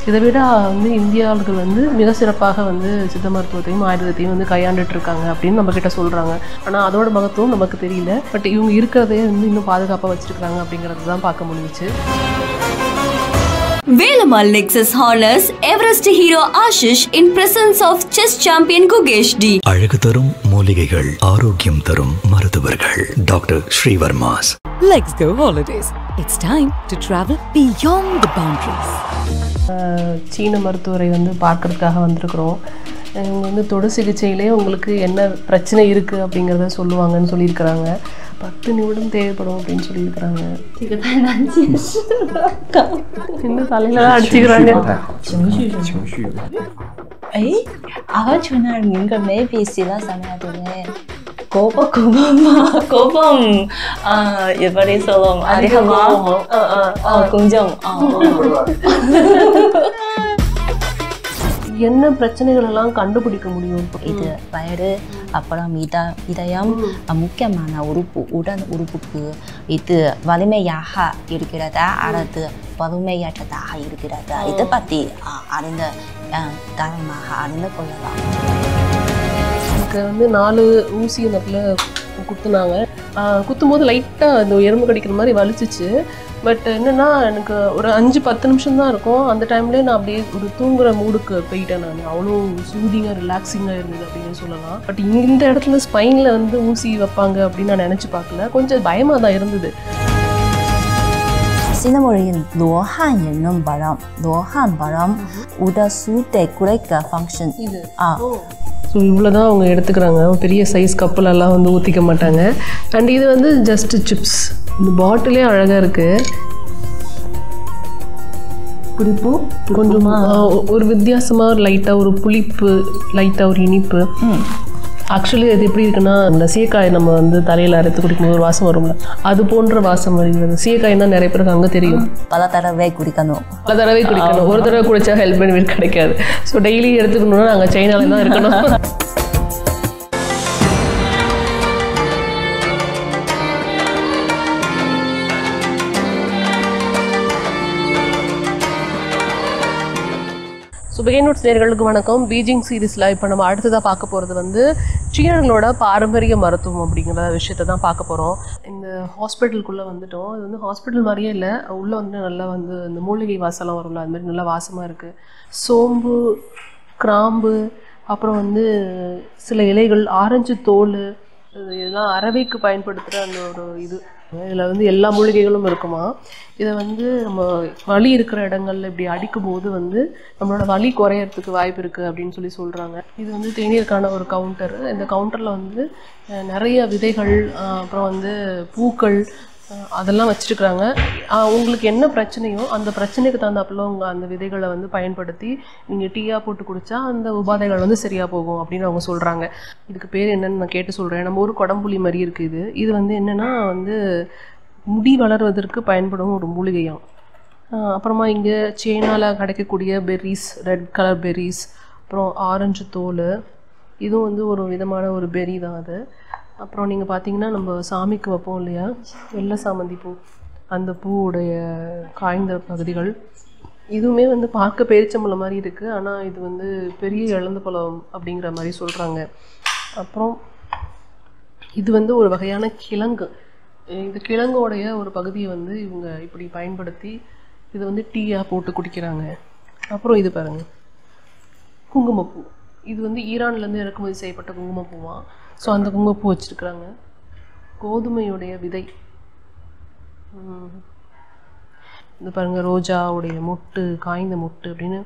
இதை விட வந்து இந்தியாவர்கள் வந்து மிக சிறப்பாக வந்து சித்த மருத்துவத்தையும் ஆயுர்வேதத்தையும் வந்து கையாண்டுட்டு இருக்காங்க அப்படின்னு நம்மக்கிட்ட சொல்கிறாங்க. ஆனால் அதோட மகத்துவம் நமக்கு தெரியல. பட் இவங்க இருக்கிறதே வந்து இன்னும் பாதுகாப்பாக வச்சுருக்காங்க அப்படிங்கிறது தான் பார்க்க முடிஞ்சிச்சு. Velamal Nexus honors Everest hero Ashish in presence of chess champion Gugesh D. அழகு தரும் மூலிகைகள், ஆரோக்கியம் தரும் மருத்துவர்கள். Doctor Srivarma's. Let's go holidays. It's time to travel beyond the boundaries. சீன மருத்துவரை வந்து பார்க்கறதுக்காக வந்திருக்கிறோம். இவங்க வந்து தொடு சிகிச்சையிலே உங்களுக்கு என்ன பிரச்சனை இருக்குது அப்படிங்கிறத சொல்லுவாங்கன்னு சொல்லியிருக்கிறாங்க. 10 நிமிடம் தேவைப்படும் அப்படின்னு சொல்லியிருக்கிறாங்க. என்ன தலையில தான் அடிச்சுக்கிறாங்க. அவச்சுனார் நீங்கள் மே பேசிலாம் சமையாதுங்க கோபமா கோபம் எப்படி சொல்லும் அதிகமா கொஞ்சம் என்ன பிரச்சனைகள் எல்லாம் கண்டுபிடிக்க முடியும்? இது வயிறு, அப்புறம் இதயம் முக்கியமான உறுப்பு, உடல் உறுப்புக்கு இது வலிமையாக இருக்கிறதா அல்லது வலிமையற்றதாக இருக்கிறதா இதை பற்றி தரமாக அறிந்து கொள்ளலாம். எனக்கு வந்து 4 ஊசி இடத்துல குத்துனாங்க. குத்தும் போது லைட்டாக அந்த எறும்பு கடிக்கிற மாதிரி வலிச்சிச்சு. பட் என்னென்னா எனக்கு ஒரு 5-10 நிமிஷம் தான் இருக்கும். அந்த டைம்லேயே நான் அப்படியே ஒரு தூங்குற மூடுக்கு போயிட்டேன். நான் அவ்வளோ சூதிங்காக ரிலாக்ஸிங்காக இருந்தது அப்படின்னு சொல்லலாம். பட் இந்த இடத்துல ஸ்பைனில் வந்து ஊசி வைப்பாங்க அப்படின்னு நான் நினச்சி பார்க்கல. கொஞ்சம் பயமாக தான் இருந்தது. சீன மொழியில் லோஹான் என்னும் பழம், லோஹான் பழம் உடல் சூட்டை குறைக்க ஃபங்க்ஷன் இது. ஸோ இவ்வளோ தான் அவங்க எடுத்துக்கிறாங்க. பெரிய சைஸ் கப்பலெல்லாம் வந்து ஊற்றிக்க மாட்டாங்க. அண்ட் இது வந்து ஜஸ்ட் சிப்ஸ். இந்த பாட்டிலே அழகாக இருக்குது. புளிப்பு கொஞ்சம் ஒரு வித்தியாசமாக ஒரு லைட்டாக ஒரு புளிப்பு, லைட்டாக ஒரு இனிப்பு. ஆக்சுவலி அது எப்படி இருக்குன்னா, இந்த சீயக்காய் நம்ம வந்து தலையில் அரைத்து குடிக்கும்போது ஒரு வாசம் வரும்ல, அது போன்ற வாசம் வருகிறது. சீயக்காய் தான் நிறைய பேருக்கு அங்கே தெரியும். பல தடவை குடிக்கணும். ஒரு தடவை குடிச்சா ஹெல்ப் பெனிஃபிட் கிடைக்காது. ஸோ டெய்லி எடுத்துக்கணும்னா நாங்கள் சைனாவில் தான் இருக்கணும். ஸோ பிகைன் நோட்ஸ் நேயர்களுக்கு வணக்கம். பீஜிங் சீரீஸில் இப்போ நம்ம அடுத்ததாக பார்க்க போகிறது வந்து சீனர்களோட பாரம்பரிய மருத்துவம் அப்படிங்கிற விஷயத்தை தான் பார்க்க போகிறோம். இந்த ஹாஸ்பிட்டலுக்குள்ளே வந்துட்டோம். இது வந்து ஹாஸ்பிட்டல் மாதிரியே இல்லை. உள்ளே வந்து நல்லா வந்து இந்த மூலிகை வாசலாம் வரும்ல, அது மாதிரி நல்லா வாசமாக இருக்குது. சோம்பு, கிராம்பு, அப்புறம் வந்து சில இலைகள், ஆரஞ்சு தோல், இதெல்லாம் அரவைக்கு பயன்படுத்துகிற அந்த ஒரு இதில் வந்து எல்லா மூலிகைகளும் இருக்குமா. இதை வந்து நம்ம வலி இருக்கிற இடங்கள்ல இப்படி அடிக்கும்போது வந்து நம்மளோட வலி குறையறதுக்கு வாய்ப்பு இருக்குது அப்படின்னு சொல்கிறாங்க. இது வந்து தேநீருக்கான ஒரு கவுண்டர். இந்த கவுண்டரில் வந்து நிறைய விதைகள், அப்புறம் வந்து பூக்கள், அதெல்லாம் வச்சுருக்குறாங்க. உங்களுக்கு என்ன பிரச்சனையோ அந்த பிரச்சனைக்கு தகுந்தாப்புல உங்கள் அந்த விதைகளை வந்து பயன்படுத்தி நீங்கள் டீயாக போட்டு குடித்தா அந்த உபாதைகள் வந்து சரியாக போகும் அப்படின்னு அவங்க சொல்கிறாங்க. இதுக்கு பேர் என்னென்னு நான் கேட்டு சொல்கிறேன். நம்ம ஒரு கொடம்புளி மாதிரி இருக்குது. இது வந்து என்னென்னா வந்து முடி வளர்வதற்கு பயன்படும் ஒரு மூலிகையாம். அப்புறமா இங்கே சீனாவில் கிடைக்கக்கூடிய பெர்ரிஸ், ரெட் கலர் பெர்ரிஸ், அப்புறம் ஆரஞ்சு தோல், இதுவும் வந்து ஒரு விதமான ஒரு பெர்ரி தான் அது. அப்புறம் நீங்கள் பார்த்தீங்கன்னா நம்ம சாமிக்கு வைப்போம் இல்லையா, வெள்ளை சாமந்தி பூ, அந்த பூவுடைய காய்ந்த பகுதிகள். இதுவுமே வந்து பார்க்க பேரிச்சம்பழம் மாதிரி இருக்குது, ஆனால் இது வந்து பெரிய இழந்த பழம் அப்படிங்கிற மாதிரி சொல்கிறாங்க. அப்புறம் இது வந்து ஒரு வகையான கிழங்கு. இந்த கிழங்கோடைய ஒரு பகுதியை வந்து இவங்க இப்படி பயன்படுத்தி இது வந்து டீயாக போட்டு குடிக்கிறாங்க. அப்புறம் இது பாருங்கள், குங்குமப்பூ. இது வந்து ஈரான்லேருந்து இறக்குமதி செய்யப்பட்ட குங்குமப்பூவான். ஸோ அந்த குங்குமப்பூ வச்சுருக்குறாங்க. கோதுமையுடைய விதை, இந்த பாருங்கள், ரோஜாவுடைய மொட்டு, காய்ந்த மொட்டு அப்படின்னு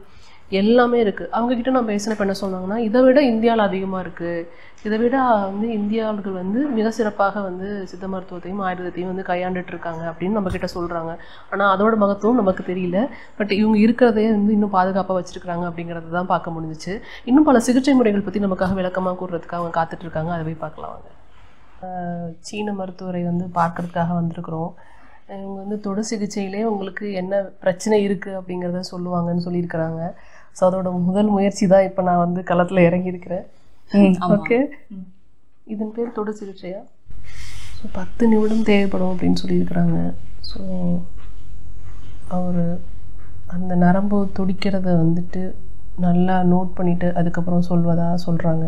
எல்லாமே இருக்குது. அவங்கக்கிட்ட நான் பேசினப்ப என்ன சொன்னாங்கன்னா, இதை விட இந்தியாவில் அதிகமாக இருக்குது. இதை விட வந்து இந்தியாவர்கள் வந்து மிக சிறப்பாக வந்து சித்த மருத்துவத்தையும் ஆயுர்வேதத்தையும் வந்து கையாண்டுட்டு இருக்காங்க அப்படின்னு நம்மக்கிட்ட சொல்கிறாங்க. ஆனால் அதோட மகத்துவம் நமக்கு தெரியல. பட் இவங்க இருக்கிறதே வந்து இன்னும் பாதுகாப்பாக வச்சுருக்காங்க அப்படிங்கிறது தான் பார்க்க முடிஞ்சிச்சு. இன்னும் பல சிகிச்சை முறைகள் பற்றி நமக்காக விளக்கமாக கூறுறதுக்காக அவங்க காத்துட்ருக்காங்க. அதை போய் பார்க்கலாம் வாங்க. சீன மருத்துவரை வந்து பார்க்கறதுக்காக வந்திருக்கிறோம். இவங்க வந்து தொடு சிகிச்சையிலே உங்களுக்கு என்ன பிரச்சனை இருக்குது அப்படிங்கிறத சொல்லுவாங்கன்னு சொல்லியிருக்கிறாங்க. ஸோ அதோட முதல் முயற்சி தான் இப்போ நான் வந்து களத்தில் இறங்கியிருக்கிறேன். ஓகே, இதன் பேர் தொடு சிகிச்சையா? ஸோ 10 நிமிடம் தேவைப்படும் அப்படின்னு சொல்லியிருக்கிறாங்க. ஸோ அவர் அந்த நரம்பு துடிக்கிறத வந்துட்டு நல்லா நோட் பண்ணிட்டு அதுக்கப்புறம் சொல்வதா சொல்கிறாங்க.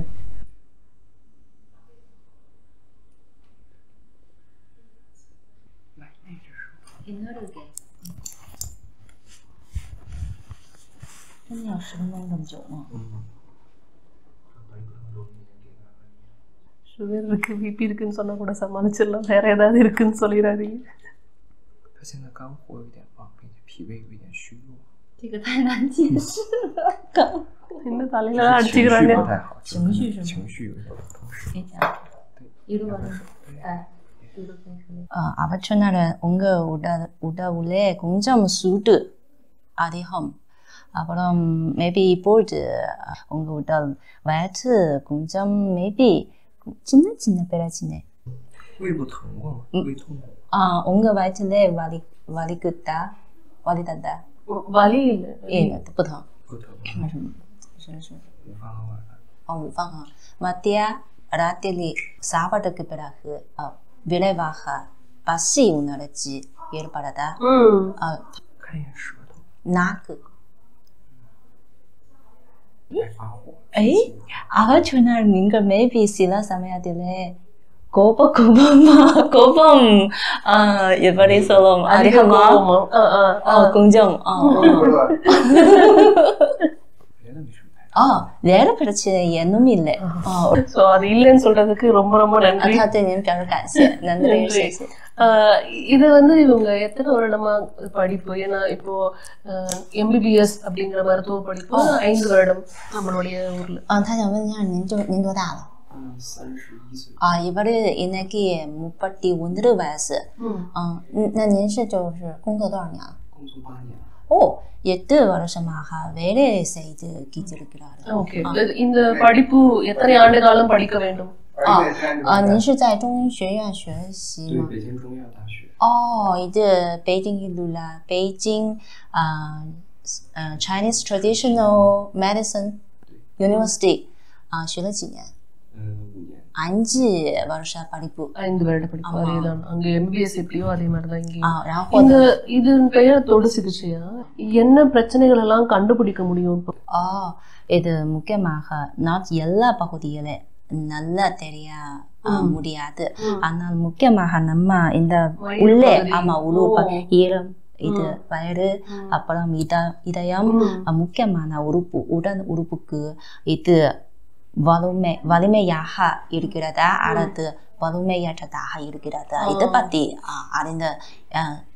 சுகர் இருக்கு, பிபி இருக்குன்னு சொன்னால் கூட சமாளிச்சிடலாம், வேற ஏதாவது இருக்குன்னு சொல்லிடாதீங்க.他现在肝火有点旺，并且脾胃有一点虚弱。这个太难解释了。இன்னும் தலையில தான் அடிச்சுக்கிறாங்க.不太好，情绪有点不同时。அவர் சொன்னார் உங்கள் உடவுல கொஞ்சம் சூடு அதிகம். அப்புறம் மேபி இப்பொழுது உங்கள் உடல் வயிற்று கொஞ்சம் மேபி சின்ன சின்ன பிரச்சனை.胃不疼过吗？胃痛过？உங்கள் வயிற்றுல வலிக்குதா வலிதா? வலி இல்லை.不疼。不疼。是。午饭和晚饭。午饭和மத்திய ராத்திரி சாப்பாட்டுக்கு பிறகு விளைவாக பசி உணர்ச்சி ஏற்படாதா?看一眼舌头。நாக்கு.发火。அவர் சொன்னார் நீங்கள் மேபி சில சமயத்தில் கோபமா கோபம் எப்படி சொல்லும் அதிகமா கொஞ்சம் வேற பிரச்சனை என்னும் இல்லை. ஸோ அது இல்லைன்னு சொல்றதுக்கு ரொம்ப ரொம்ப நன்றி. நன்றி. இது வந்து இவங்க எத்தனை வருடமா படிப்பு? ஏன்னா இப்போ எம்பிபிஎஸ் அப்படிங்கிற மருத்துவ படிப்பு 5 வருடம் நம்மளுடைய ஊர்ல. 他想问一下您多大了？31岁。இவரு இன்னைக்கு 31 வயசு.那您就是工作多少年了？工作8年。8வருஷமாக வேலை செய்து இருக்கிறார். ஓகே. இந்த படிப்பு எத்தனை ஆண்டு காலம் படிக்க வேண்டும்?您是在中医学院学习吗？对，北京中医药大学。இது பெய்ஜிங்கில் உள்ள Beijing Chinese Traditional Medicine University 学了几年？5年。5வருஷ படிப்பு. 5 வருட படிப்பு. அதேதான். அங்க எம்பிபிஎஸ் எப்படியோ அதே மாதிரி தான் இங்கே. இது பெயர் தொடு சிகிச்சையா? என்ன பிரச்சனைகள் எல்லாம் கண்டுபிடிக்க முடியும்? இது முக்கியமாக நாட் எல்லா பகுதிகளே நல்லா தெரிய முடியாது. ஆனால் முக்கியமாக நம்ம இந்த உள்ளே உழுப்பு ஈரம் இது வயிறு அப்புறம் இதயம் முக்கியமான உறுப்பு உடல் உறுப்புக்கு இது வலிமையாக இருக்கிறதா அல்லது வலிமையற்றதாக இருக்கிறதா இதை பத்தி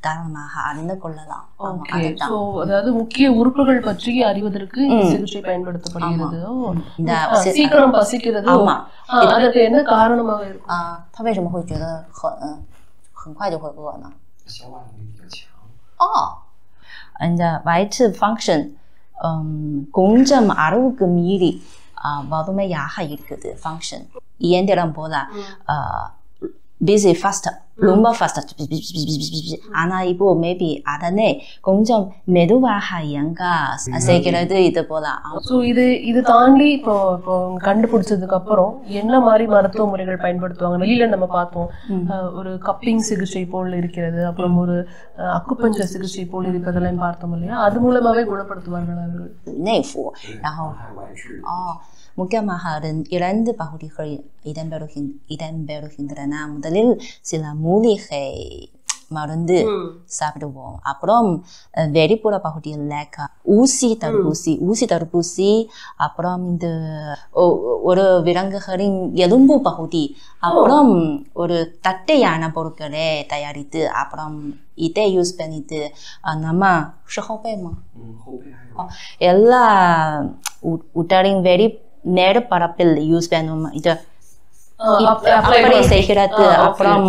தாராளமாக அறிந்து கொள்ளலாம். அதாவது முக்கிய உறுப்புகள் பற்றி அறிவதற்கு சிகிச்சை பயன்படுத்தப்படுகிறது. சீக்கிரம் பசிக்கிறது அதற்கு என்ன காரணமாக இருக்கும்?他为什么会觉得很快就会饿呢？消化能力比较强。இந்த வயிற்று ஃபங்க்ஷன் கொஞ்சம் 60 மீறி வலிமையாக இருக்குது. ஃபங்க்ஷன் இயந்திரம் போல busy fast ரொம்ப fast. ஆனா இப்போ மேபி அதனே கொஞ்சம் மெதுவாக எங்க செய்கிறது இது போல. ஸோ இது தாண்டி இப்போ கண்டுபிடிச்சதுக்கு அப்புறம் என்ன மாதிரி மருத்துவ முறைகள் பயன்படுத்துவாங்க? வெளியில நம்ம பார்த்தோம் ஒரு கப்பிங் சிகிச்சை போல் இருக்கிறது, அப்புறம் ஒரு அக்குபஞ்சர் சிகிச்சை போல் இருப்பதெல்லாம் பார்த்தோம் இல்லையா? அது மூலமாவே குணப்படுத்துவார்கள் அவர்கள்.内服然后முக்கியமாக 2 பகுதிகள் இடம்பெறுகின்றன. முதலில் சில மூலிகை மருந்து சாப்பிடுவோம். அப்புறம் வெளிப்புற பகுதியில் ஊசி தடுப்பூசி அப்புறம் இந்த ஒரு விலங்குகளின் எலும்பு பகுதி அப்புறம் ஒரு தட்டையான பொருட்களை தயாரித்து அப்புறம் இதை யூஸ் பண்ணிட்டு நம்ம ஹோபேமா எல்லா உடலின் மேற்பரப்பில் யூஸ் பண்ணும். இது அப்படி செய்கிறது. அப்புறம்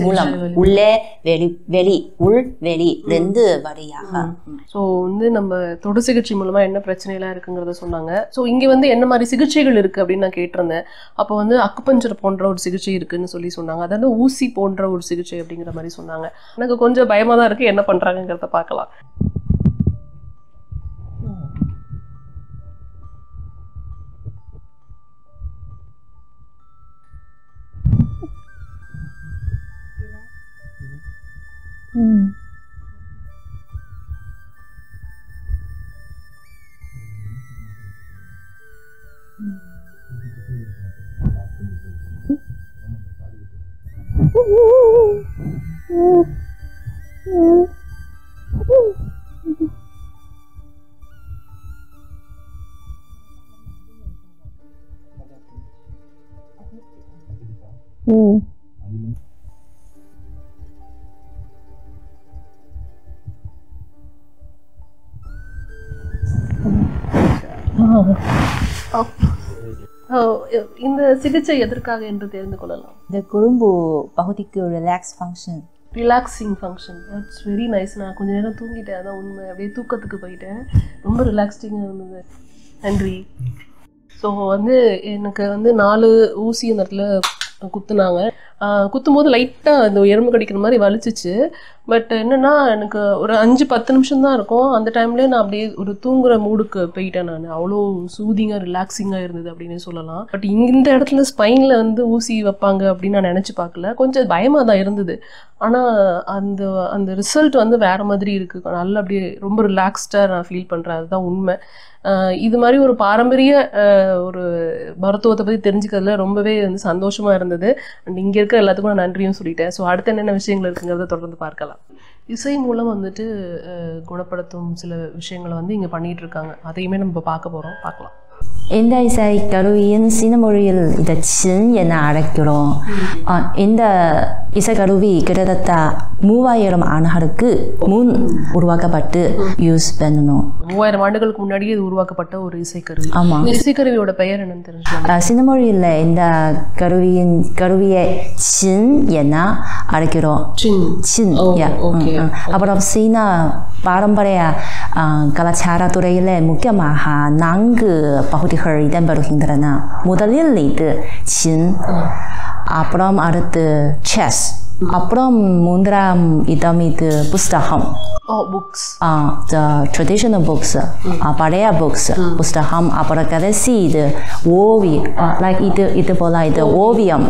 மூலம் உள்ளே வெளி உள் வெளி 2 வழியாக. ஸோ வந்து நம்ம தொடு சிகிச்சை மூலமா என்ன பிரச்சனைலாம் இருக்குங்கிறத சொன்னாங்க. ஸோ இங்கே வந்து என்ன மாதிரி சிகிச்சைகள் இருக்கு அப்படின்னு நான் கேட்டிருந்தேன். அப்போ வந்து அக்குபஞ்சர் போன்ற ஒரு சிகிச்சை இருக்குன்னு சொன்னாங்க. அதாவது ஊசி போன்ற ஒரு சிகிச்சை அப்படிங்கிற மாதிரி சொன்னாங்க. எனக்கு கொஞ்சம் பயமா தான் இருக்கு, என்ன பண்றாங்கிறத பார்க்கலாம். இந்த சிகிச்சை எதற்காக என்று தெரிந்து கொள்ளலாம்? இந்த குறும்பு பகுதிக்கு relaxing function. It's very nice. நான் கொஞ்ச நேரம் தூங்கிட்டேன், அதான் உண்மை. அப்படியே தூக்கத்துக்கு போயிட்டேன். ரொம்ப ரிலாக்ஸ்டிங்காக இருந்தது. நன்றி. ஸோ வந்து எனக்கு வந்து 4 ஊசி அந்த இடத்துல குத்துனாங்க. குத்தும்போது லைட்டாக இந்த எறும்பு கடிக்கிற மாதிரி வலிச்சிச்சு. பட் என்னென்னா எனக்கு ஒரு 5-10 நிமிஷம் தான் இருக்கும். அந்த டைம்லேயே நான் அப்படியே ஒரு தூங்குற மூடுக்கு போயிட்டேன். நான் அவ்வளோ சூதிங்காக ரிலாக்ஸிங்காக இருந்தது அப்படின்னு சொல்லலாம். பட் இந்த இடத்துல ஸ்பைனில் வந்து ஊசி வைப்பாங்க அப்படின்னு நான் நினச்சி பார்க்கல. கொஞ்சம் பயமாக தான் இருந்தது. ஆனால் அந்த ரிசல்ட் வந்து வேறு மாதிரி இருக்குது. நல்லா அப்படியே ரொம்ப ரிலாக்ஸ்டாக நான் ஃபீல் பண்ணுறேன். அதுதான் உண்மை. இது மாதிரி ஒரு பாரம்பரிய ஒரு மருத்துவத்தை பற்றி தெரிஞ்சுக்கிறதுல ரொம்பவே வந்து சந்தோஷமாக இருந்தது. அண்ட் இங்கே இருக்கிற எல்லாத்துக்கும் நான் நன்றியும் சொல்லிட்டேன். ஸோ அடுத்து என்னென்ன விஷயங்கள் இருக்குங்கிறத தொடர்ந்து பார்க்கலாம். இசை மூலம் வந்துட்டு குணப்படுத்தும் சில விஷயங்களை வந்து இங்கே பண்ணிகிட்டு இருக்காங்க. அதையுமே நம்ம பார்க்க போகிறோம். பார்க்கலாம். இந்த இசை கருவியின் சீன மொழியில் இதை சின் என அழைக்கிறோம். இந்த இசைக்கருவி கிட்டத்தட்ட 3000 ஆண்டுகளுக்கு முன் உருவாக்கப்பட்டு யூஸ் பண்ணணும். 3000 ஆண்டுகளுக்கு முன்னாடியே இது உருவாக்கப்பட்ட ஒரு இசைக்கருவி. ஆமாம். இசைக்கருவியோட பெயர் என்னன்னு தெரிஞ்சுக்கலாம். சீன மொழியில் இந்த கருவியை சின் என அழைக்கிறோம். சின். அப்புறம் சீன பாரம்பரிய கலாச்சாரத்துறையில் முக்கியமாக 4 பகுதிகள் இடம்பெறுகின்றன. முதலில் இது சின், அப்புறம் அடுத்து செஸ், அப்புறம் 3ஆம் இடம் இது புஸ்தகம். புக்ஸ். the traditional books, பழைய புக்ஸ் புஸ்தகம். அப்புறம் கடைசி இது ஓவியம். லைக் இது போல இது ஓவியம்.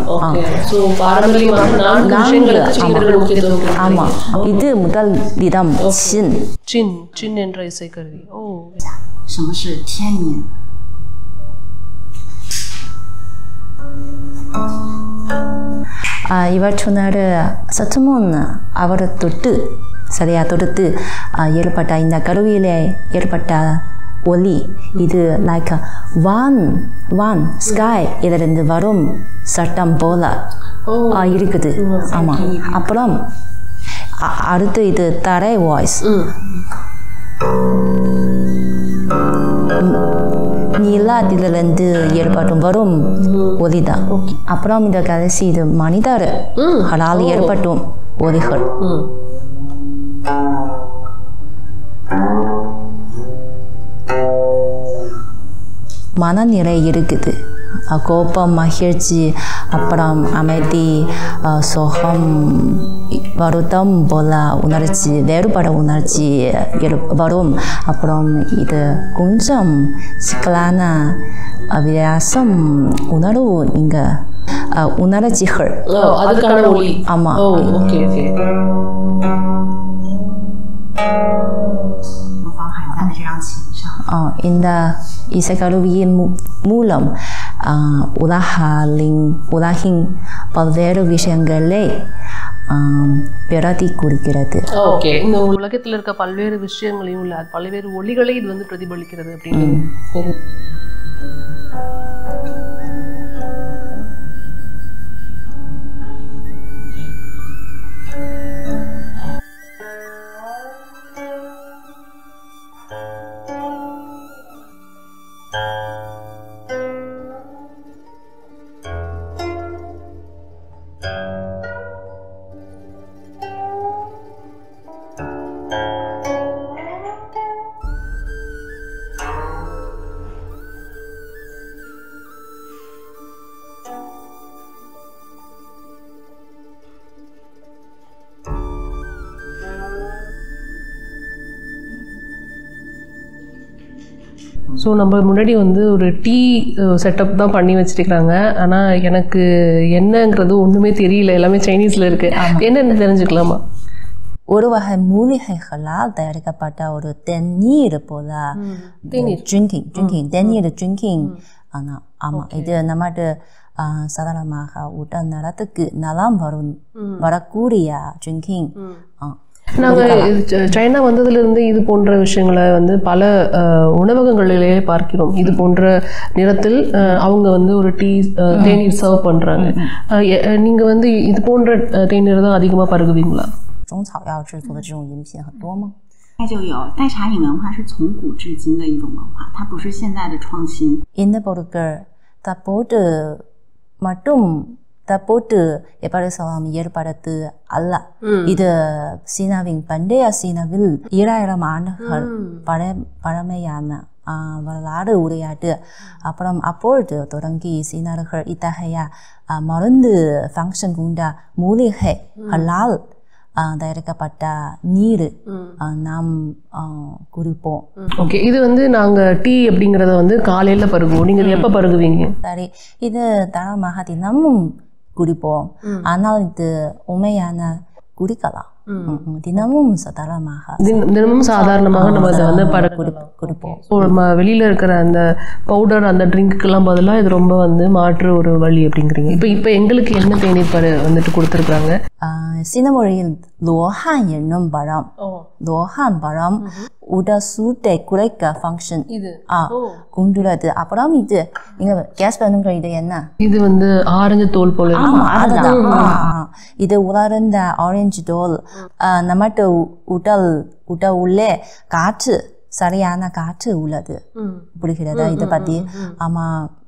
ஆமாம். இது முதல் இடம் சின். சின் என்ற இசைக்கருவி. இவற்றுனர் சற்று முன் அவர் தொடுத்து ஏற்பட்ட இந்த கருவியிலே ஏற்பட்ட ஒலி இது லைக் வான் ஸ்கை இதிலிருந்து வரும் சட்டம் போல இருக்குது. ஆமாம். அப்புறம் அடுத்து இது தரை வாய்ஸ். நிலத்திலிருந்து ஏற்பட்டும் வரும் ஒலிதான். அப்புறம் இந்த கடைசி இது மனிதர்களால் ஏற்பட்டும் ஒலிகள். மனநிலை இருக்குது. கோபம், மகிழ்ச்சி, அப்புறம் அமைதி, சோகம், வருத்தம் போல உணர்ச்சி, வேறுபட உணர்ச்சி வரும். அப்புறம் இது கொஞ்சம் சிக்கலான வித்தியாசம் உணர்வு இங்கே உணர்ச்சிகள். ஆமாம். இந்த இசைக்கருவியின் மூலம் உலகின் பல்வேறு விஷயங்களை பிரதி கொடுக்கிறது. இந்த உலகத்தில் இருக்க பல்வேறு விஷயங்களையும் இல்லை, பல்வேறு ஒலிகளை இது வந்து பிரதிபலிக்கிறது அப்படின்னு. ஸோ நம்ம முன்னாடி வந்து ஒரு டீ செட்டப் தான் பண்ணி வச்சுருக்கிறாங்க. ஆனால் எனக்கு என்னங்கிறது ஒன்றுமே தெரியல, எல்லாமே சைனீஸில் இருக்குது. என்னென்னு தெரிஞ்சுக்கலாமா? ஒரு வகை மூலிகைகளால் தயாரிக்கப்பட்ட ஒரு தென்னீர் போல ட்ரிங்கிங் தென்னீர் ட்ரிங்கிங் ஆனால் ஆமாம் இது நம்மட்டு சாதாரணமாக உடல் நலத்துக்கு நலம் வரக்கூடிய ட்ரிங்கிங். நாங்கள் சைனா வந்ததுலேருந்து இது போன்ற விஷயங்களை வந்து பல உணவகங்களிலேயே பார்க்கிறோம். இது போன்ற நிறத்தில் அவங்க வந்து ஒரு தேநீர் சர்வ் பண்ணுறாங்க. நீங்கள் வந்து இது போன்ற தேநீர் தான் அதிகமாக பருகுவீங்களா? 中草药制作的这种饮品很多吗？那就有代茶饮文化是从古至今的一种文化，它不是现在的创新。 இந்த பொருட்கள் தற்போது மட்டும் தற்போது எப்படி சொல்லலாம் ஏற்படுத்து அல்ல. இது சீனாவின் பண்டைய சீனாவில் 2000 ஆண்டுகள் பழமையான வரலாறு உரையாட்டு. அப்புறம் அப்பொழுது தொடங்கி சீனர்கள் இத்தகைய மருந்து ஃபங்க்ஷன் கொண்ட மூலிகைகளால் தயாரிக்கப்பட்ட நீர் நாம் குடிப்போம். ஓகே, இது வந்து நாங்கள் டீ அப்படிங்கிறத வந்து காலையில் பருகுவோம். நீங்கள் எப்போ பருகுவீங்க? சரி, இது தரமாக தினமும் குடிப்போம். ஆனால் இது உண்மையான குடிக்கலாம். தினமும் சாதாரணமாக நம்ம அதை வந்து குடிப்போம். நம்ம வெளியில் இருக்கிற அந்த பவுடர் அந்த ட்ரிங்க்குலாம் பதிலாக இது ரொம்ப வந்து மாற்று ஒரு வழி அப்படிங்கிறீங்க. இப்போ எங்களுக்கு என்ன தேநீர் வந்துட்டு கொடுத்துருக்குறாங்க? சீன மொழியில் லோஹான் என்னும் பழம். லோஹான் பழம் உடல் சூட்டை குறைக்க ஃபங்க்ஷன் கொண்டுள்ளது. அப்புறம் இது நீங்க கேஸ் பண்ணுங்க, இது என்ன? இது வந்து ஆரஞ்சு தோல் போல. இது உலர்ந்த ஆரஞ்சு தோல். நம்மட்டு உடல் உள்ளே காற்று சரியான காற்று உள்ளது புரிகிறதா? இதை பற்றி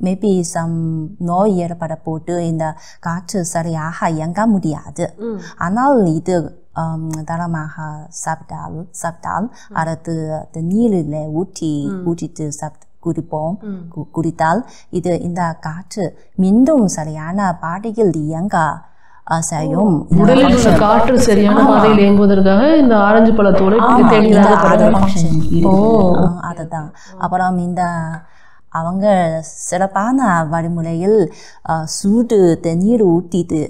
மேபி சம் நோய் ஏற்பட போட்டு இந்த காற்று சரியாக இயங்க முடியாது. ஆனால் இது தரமாக சாப்பிட்டால் அடுத்து நீரில் ஊற்றிட்டு குடிப்போம். குடித்தால் இந்த காற்று மீண்டும் சரியான பாதையில் இயங்க செய்யும். உடலில் காற்று சரியான பாதையில் இயங்குவதற்காக இந்த ஆரஞ்சு பழத்தோடு அதுதான். அப்புறம் இந்த அவங்க சிறப்பான வழிமுறையில் சூடு தண்ணீர் ஊற்றிட்டு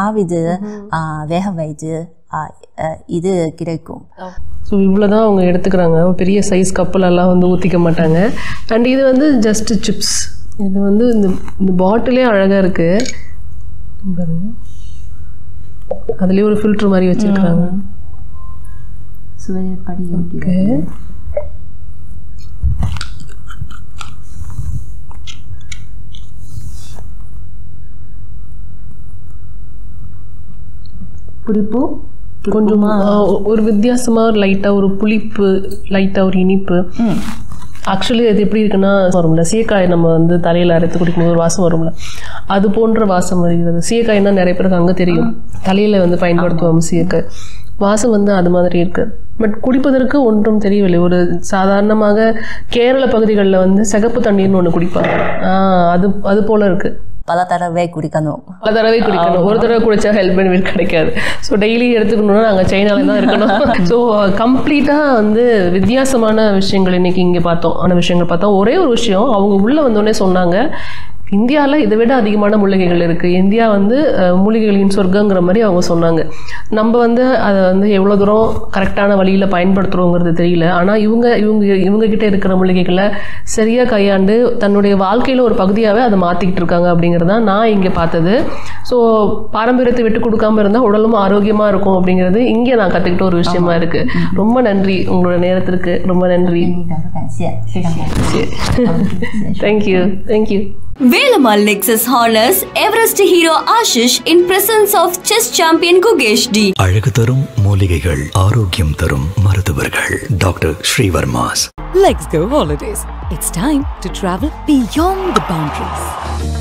ஆவிது வேக வைத்து இது கிடைக்கும். ஸோ இவ்வளோதான் அவங்க எடுத்துக்கிறாங்க. பெரிய சைஸ் கப்பலெல்லாம் வந்து ஊற்றிக்க மாட்டாங்க. அண்ட் இது வந்து ஜஸ்ட் சிப்ஸ். இது வந்து இந்த பாட்டிலே அழகாக இருக்குது. அதுலேயே ஒரு ஃபில்டர் மாதிரி வச்சுருக்குறாங்க. ஓகே, புளிப்பு கொஞ்சமாக ஒரு வித்தியாசமாக லைட்டாக ஒரு புளிப்பு, லைட்டாக ஒரு இனிப்பு. ஆக்சுவலி அது எப்படி இருக்குன்னா வரும்ல, சீக்காய் நம்ம வந்து தலையில் அரைத்து குடிக்கும்போது ஒரு வாசம் வரும்ல, அது போன்ற வாசம் வருகிறது. சீக்காய்னா நிறைய பேருக்கு அங்கே தெரியும், தலையில் வந்து பயன்படுத்துவோம் சீக்காய். வாசம் வந்து அது மாதிரி இருக்குது. பட் குடிப்பதற்கு ஒன்றும் தெரியவில்லை. ஒரு சாதாரணமாக கேரள பகுதிகளில் வந்து சிகப்பு தண்ணீர்னு ஒன்று குடிப்பாங்க. அது போல் இருக்குது. பல தடவை குடிக்கணும். ஒரு தடவை குடிச்சா ஹெல்ப் பெனிஃபிட் கிடைக்காது. ஸோ டெய்லி எடுத்துக்கணும்னா நாங்கள் சைனால தான் இருக்கணும். ஸோ கம்ப்ளீட்டாக வந்து வித்தியாசமான விஷயங்கள் இன்றைக்கி இங்கே பார்த்தோம். ஒரே ஒரு விஷயம் அவங்க உள்ளே வந்தோடனே சொன்னாங்க, இந்தியாவில் இதை விட அதிகமான மூலிகைகள் இருக்குது. இந்தியா வந்து மூலிகைகளின் சொர்க்கங்கிற மாதிரி அவங்க சொன்னாங்க. நம்ம வந்து அதை வந்து எவ்வளோ தூரம் கரெக்டான வழியில் பயன்படுத்துகிறோங்கிறது தெரியல. ஆனால் இவங்ககிட்ட இருக்கிற மூலிகைகளை சரியாக கையாண்டு தன்னுடைய வாழ்க்கையில் ஒரு பகுதியாகவே அதை மாற்றிக்கிட்டு இருக்காங்க அப்படிங்கிறது தான் நான் இங்கே பார்த்தது. ஸோ பாரம்பரியத்தை விட்டு கொடுக்காமல் இருந்தால் உடலும் ஆரோக்கியமாக இருக்கும் அப்படிங்கிறது இங்கே நான் கற்றுக்கிட்ட ஒரு விஷயமா இருக்குது. ரொம்ப நன்றி உங்களோட நேரத்திற்கு. ரொம்ப நன்றி. Thank you. Velamal Nexus honors Everest hero Ashish in presence of chess champion Gugesh D. அழகு தரும் மூலிகைகள், ஆரோக்கியம் தரும் மருத்துவர்கள், doctor Srivarma's. Let's go holidays. It's time to travel beyond the boundaries.